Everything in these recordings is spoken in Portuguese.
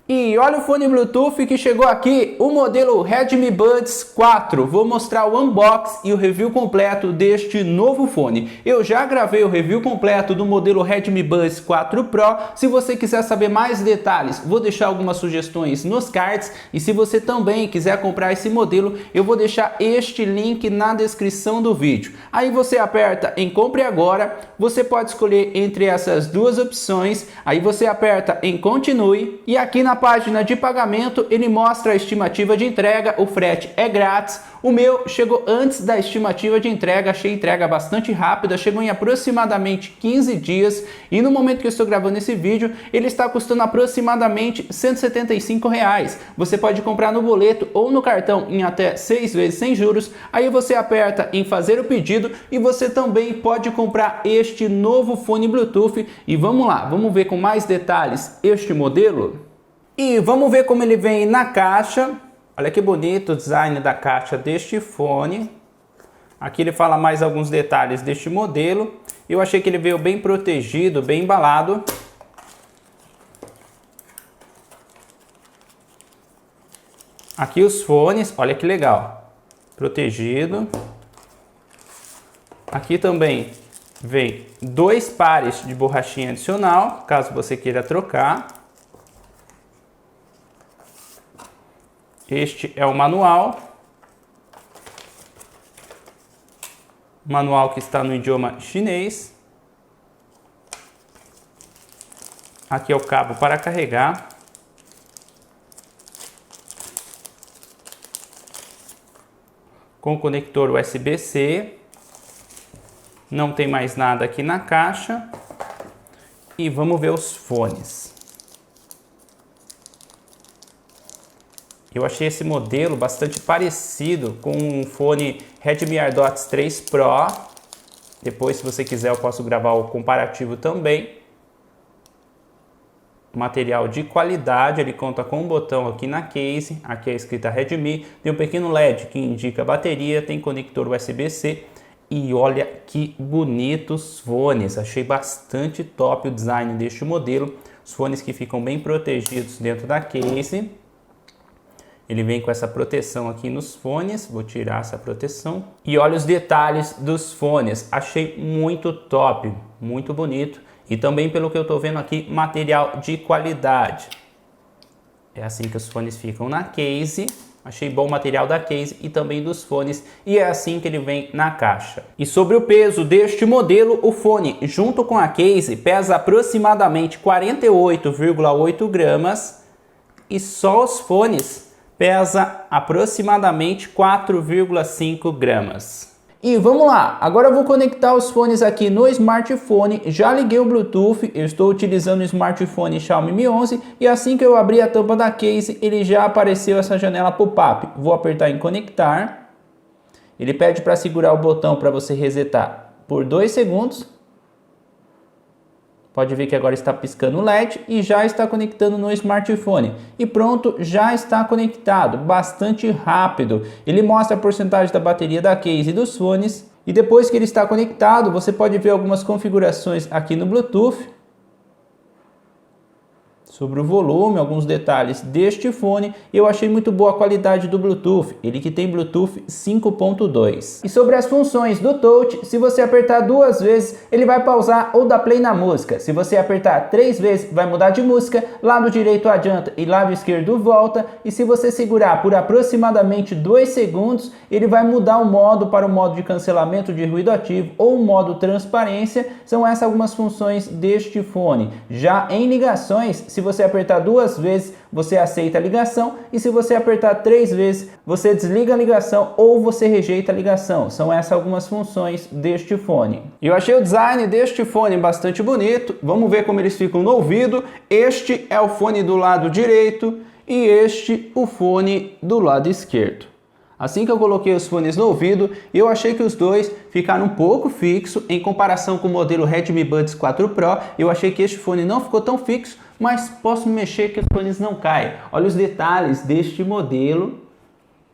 E olha o fone Bluetooth que chegou aqui, o modelo Redmi Buds 4. Vou mostrar o unboxing e o review completo deste novo fone. Eu já gravei o review completo do modelo Redmi Buds 4 Pro. Se você quiser saber mais detalhes, vou deixar algumas sugestões nos cards. E se você também quiser comprar esse modelo, eu vou deixar este link na descrição do vídeo. Aí você aperta em compre agora, você pode escolher entre essas duas opções. Aí você aperta em continue e aqui na página de pagamento ele mostra a estimativa de entrega, o frete é grátis. O meu chegou antes da estimativa de entrega, achei a entrega bastante rápida, chegou em aproximadamente 15 dias e no momento que eu estou gravando esse vídeo ele está custando aproximadamente R$ 175. Você pode comprar no boleto ou no cartão em até 6 vezes sem juros, aí você aperta em fazer o pedido e você também pode comprar este novo fone Bluetooth. E vamos lá, vamos ver com mais detalhes este modelo? E vamos ver como ele vem na caixa. Olha que bonito o design da caixa deste fone. Aqui ele fala mais alguns detalhes deste modelo. Eu achei que ele veio bem protegido, bem embalado. Aqui os fones, olha que legal. Protegido. Aqui também vem 2 pares de borrachinha adicional, caso você queira trocar. Este é o manual. Manual que está no idioma chinês. Aqui é o cabo para carregar. Com conector USB-C. Não tem mais nada aqui na caixa. E vamos ver os fones. Eu achei esse modelo bastante parecido com um fone Redmi AirDots 3 Pro. Depois, se você quiser, eu posso gravar o comparativo também. Material de qualidade, ele conta com um botão aqui na case. Aqui é a escrita Redmi. Tem um pequeno LED que indica a bateria, tem conector USB-C. E olha que bonitos fones. Achei bastante top o design deste modelo. Os fones que ficam bem protegidos dentro da case. Ele vem com essa proteção aqui nos fones, vou tirar essa proteção. E olha os detalhes dos fones, achei muito top, muito bonito. E também, pelo que eu tô vendo aqui, material de qualidade. É assim que os fones ficam na case. Achei bom o material da case e também dos fones. E é assim que ele vem na caixa. E sobre o peso deste modelo, o fone, junto com a case, pesa aproximadamente 48,8 gramas. E só os fones pesa aproximadamente 4,5 gramas. E vamos lá, agora eu vou conectar os fones aqui no smartphone, já liguei o Bluetooth, eu estou utilizando o smartphone Xiaomi Mi 11 e assim que eu abri a tampa da case, ele já apareceu essa janela pop-up. Vou apertar em conectar, ele pede para segurar o botão para você resetar por 2 segundos. Pode ver que agora está piscando o LED e já está conectando no smartphone. E pronto, já está conectado, bastante rápido. Ele mostra a porcentagem da bateria da case e dos fones. E depois que ele está conectado, você pode ver algumas configurações aqui no Bluetooth. Sobre o volume, alguns detalhes deste fone. Eu achei muito boa a qualidade do Bluetooth, ele que tem Bluetooth 5.2. E sobre as funções do touch, se você apertar 2 vezes, ele vai pausar ou dar play na música. Se você apertar 3 vezes, vai mudar de música. Lado direito adianta e lado esquerdo volta. E se você segurar por aproximadamente 2 segundos, ele vai mudar o modo para o modo de cancelamento de ruído ativo ou o modo transparência. São essas algumas funções deste fone. Já em ligações, se você apertar 2 vezes, você aceita a ligação e se você apertar 3 vezes, você desliga a ligação ou você rejeita a ligação. São essas algumas funções deste fone. Eu achei o design deste fone bastante bonito. Vamos ver como eles ficam no ouvido. Este é o fone do lado direito e este o fone do lado esquerdo. Assim que eu coloquei os fones no ouvido, eu achei que os dois ficaram um pouco fixos em comparação com o modelo Redmi Buds 4 Pro. Eu achei que este fone não ficou tão fixo, mas posso mexer que os fones não caem. Olha os detalhes deste modelo.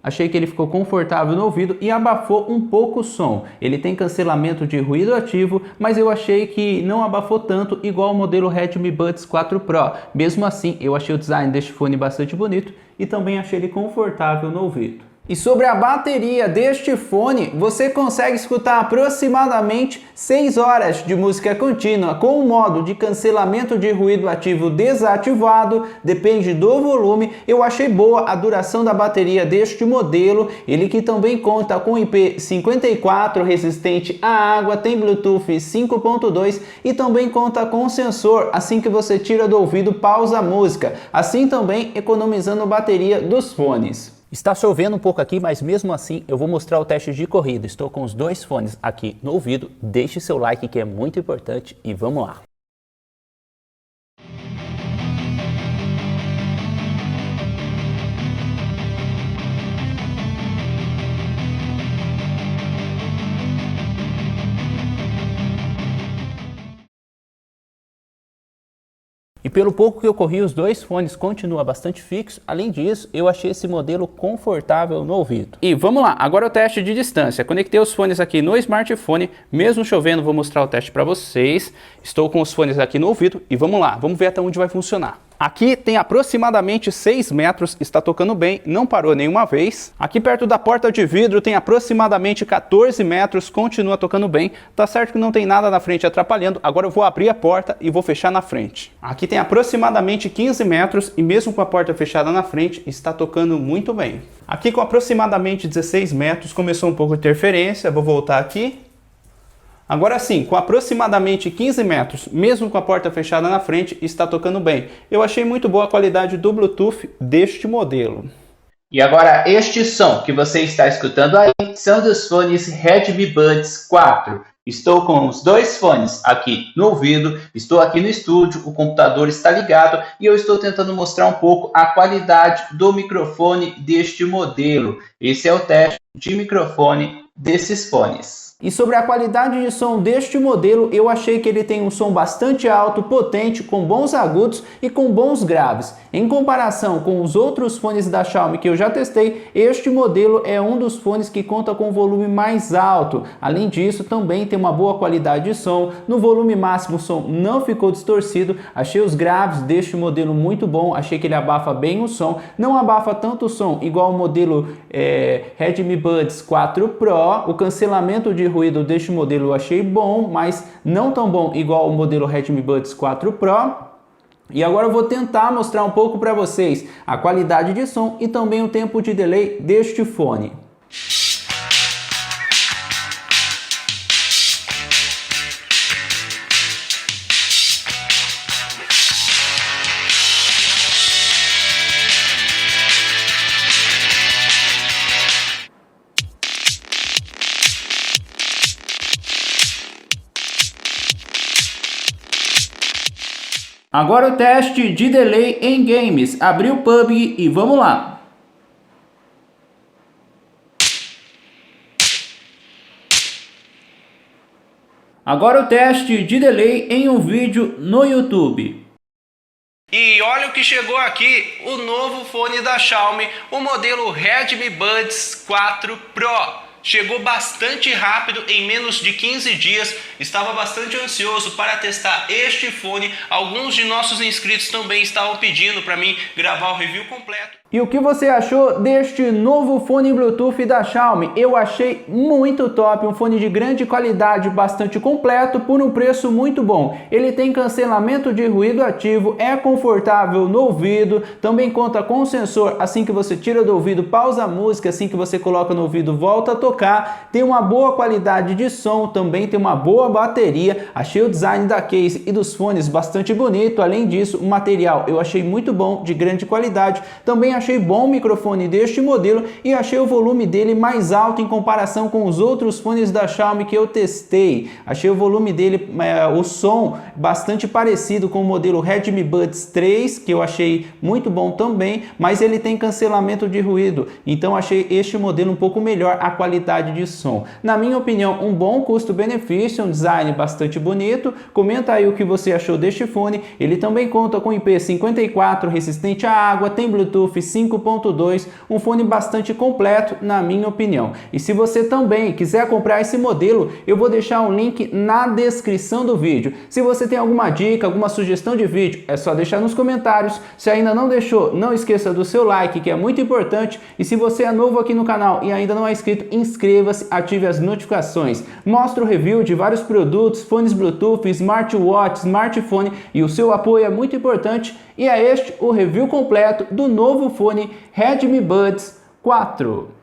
Achei que ele ficou confortável no ouvido e abafou um pouco o som. Ele tem cancelamento de ruído ativo, mas eu achei que não abafou tanto igual o modelo Redmi Buds 4 Pro. Mesmo assim, eu achei o design deste fone bastante bonito e também achei ele confortável no ouvido. E sobre a bateria deste fone, você consegue escutar aproximadamente 6 horas de música contínua com o modo de cancelamento de ruído ativo desativado, depende do volume. Eu achei boa a duração da bateria deste modelo, ele que também conta com IP54 resistente à água, tem Bluetooth 5.2 e também conta com sensor, assim que você tira do ouvido pausa a música, assim também economizando bateria dos fones. Está chovendo um pouco aqui, mas mesmo assim eu vou mostrar o teste de corrida. Estou com os dois fones aqui no ouvido. Deixe seu like que é muito importante e vamos lá. E pelo pouco que eu corri, os dois fones continuam bastante fixos. Além disso, eu achei esse modelo confortável no ouvido. E vamos lá, agora o teste de distância. Conectei os fones aqui no smartphone, mesmo chovendo, vou mostrar o teste para vocês. Estou com os fones aqui no ouvido e vamos lá, vamos ver até onde vai funcionar. Aqui tem aproximadamente 6 metros, está tocando bem, não parou nenhuma vez. Aqui perto da porta de vidro tem aproximadamente 14 metros, continua tocando bem. Tá certo que não tem nada na frente atrapalhando, agora eu vou abrir a porta e vou fechar na frente. Aqui tem aproximadamente 15 metros e mesmo com a porta fechada na frente, está tocando muito bem. Aqui com aproximadamente 16 metros começou um pouco de interferência, vou voltar aqui. Agora sim, com aproximadamente 15 metros, mesmo com a porta fechada na frente, está tocando bem. Eu achei muito boa a qualidade do Bluetooth deste modelo. E agora este som que você está escutando aí são dos fones Redmi Buds 4. Estou com os dois fones aqui no ouvido, estou aqui no estúdio, o computador está ligado e eu estou tentando mostrar um pouco a qualidade do microfone deste modelo. Esse é o teste de microfone desses fones. E sobre a qualidade de som deste modelo, eu achei que ele tem um som bastante alto, potente, com bons agudos e com bons graves. Em comparação com os outros fones da Xiaomi que eu já testei, este modelo é um dos fones que conta com volume mais alto. Além disso, também tem uma boa qualidade de som. No volume máximo, o som não ficou distorcido. Achei os graves deste modelo muito bom. Achei que ele abafa bem o som. Não abafa tanto o som igual o modelo Redmi Buds 4 Pro. O cancelamento de ruído deste modelo eu achei bom, mas não tão bom igual o modelo Redmi Buds 4 Pro. E agora eu vou tentar mostrar um pouco para vocês a qualidade de som e também o tempo de delay deste fone. Agora o teste de delay em games. Abri o PUBG e vamos lá. Agora o teste de delay em um vídeo no YouTube. E olha o que chegou aqui, o novo fone da Xiaomi, o modelo Redmi Buds 4 Pro. Chegou bastante rápido, em menos de 15 dias. Estava bastante ansioso para testar este fone. Alguns de nossos inscritos também estavam pedindo para mim gravar o review completo. E o que você achou deste novo fone Bluetooth da Xiaomi? Eu achei muito top, um fone de grande qualidade, bastante completo, por um preço muito bom. Ele tem cancelamento de ruído ativo, é confortável no ouvido, também conta com um sensor, assim que você tira do ouvido, pausa a música, assim que você coloca no ouvido, volta a tocar. Tem uma boa qualidade de som, também tem uma boa bateria. Achei o design da case e dos fones bastante bonito. Além disso, o material eu achei muito bom, de grande qualidade. Também achei bom o microfone deste modelo e achei o volume dele mais alto em comparação com os outros fones da Xiaomi que eu testei. Achei o volume dele, o som bastante parecido com o modelo Redmi Buds 3, que eu achei muito bom também, mas ele tem cancelamento de ruído, então achei este modelo um pouco melhor a qualidade de som. Na minha opinião, um bom custo-benefício, um design bastante bonito. Comenta aí o que você achou deste fone. Ele também conta com IP54 resistente à água, tem Bluetooth 5.2, um fone bastante completo na minha opinião. E se você também quiser comprar esse modelo, eu vou deixar um link na descrição do vídeo. Se você tem alguma dica, alguma sugestão de vídeo, é só deixar nos comentários. Se ainda não deixou, não esqueça do seu like, que é muito importante. E se você é novo aqui no canal e ainda não é inscrito, inscreva-se, ative as notificações. Mostro review de vários produtos, fones Bluetooth, smartwatch, smartphone, e o seu apoio é muito importante. E é este o review completo do novo fone Redmi Buds 4.